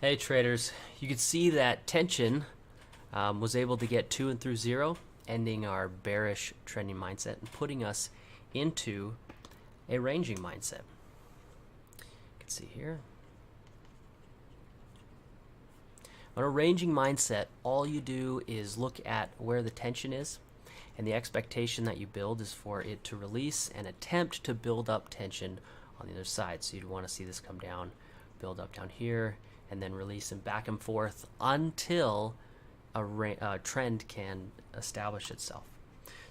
Hey traders, you can see that tension was able to get to and through zero, ending our bearish trending mindset and putting us into a ranging mindset. You can see here. On a ranging mindset, all you do is look at where the tension is, and the expectation that you build is for it to release and attempt to build up tension on the other side. So you'd want to see this come down, build up down here, and then release and back and forth until a trend can establish itself.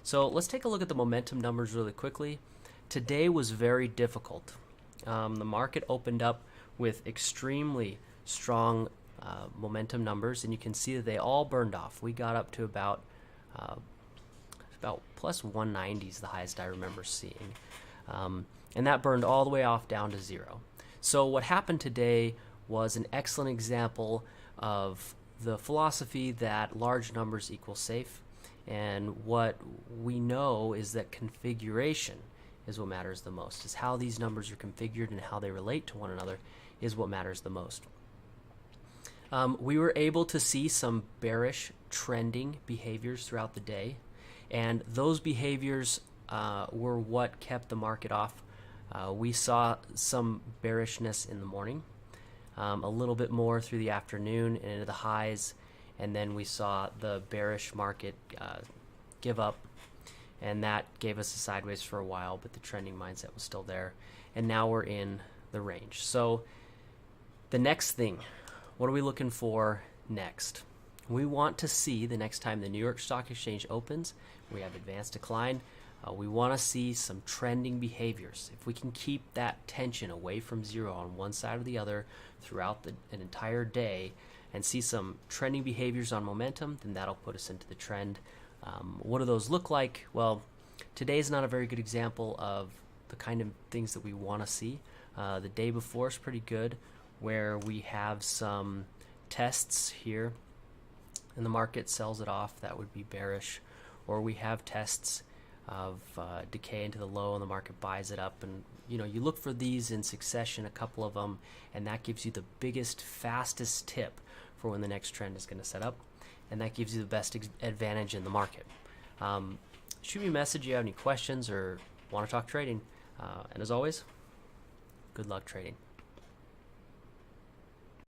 So let's take a look at the momentum numbers really quickly. Today was very difficult. The market opened up with extremely strong momentum numbers, and you can see that they all burned off. We got up to about plus 190 is the highest I remember seeing, and that burned all the way off down to zero. So what happened today was an excellent example of the philosophy that large numbers equal safe, and what we know is that configuration is what matters the most. Is how these numbers are configured and how they relate to one another is what matters the most. We were able to see some bearish trending behaviors throughout the day, and those behaviors were what kept the market off. We saw some bearishness in the morning, a little bit more through the afternoon and into the highs, and then we saw the bearish market give up, and that gave us a sideways for a while, but the trending mindset was still there, and now we're in the range. So the next thing, what are we looking for next? We want to see the next time the New York Stock Exchange opens, we have advanced decline. We want to see some trending behaviors. If we can keep that tension away from zero on one side or the other throughout an entire day and see some trending behaviors on momentum, then that'll put us into the trend. What do those look like? Well, today's not a very good example of the kind of things that we want to see. The day before is pretty good, where we have some tests here and the market sells it off. That would be bearish. Or we have tests of decay into the low and the market buys it up, and you look for these in succession, a couple of them, and that gives you the biggest, fastest tip for when the next trend is going to set up, and that gives you the best advantage in the market. Shoot me a message if you have any questions or want to talk trading, and as always, good luck trading.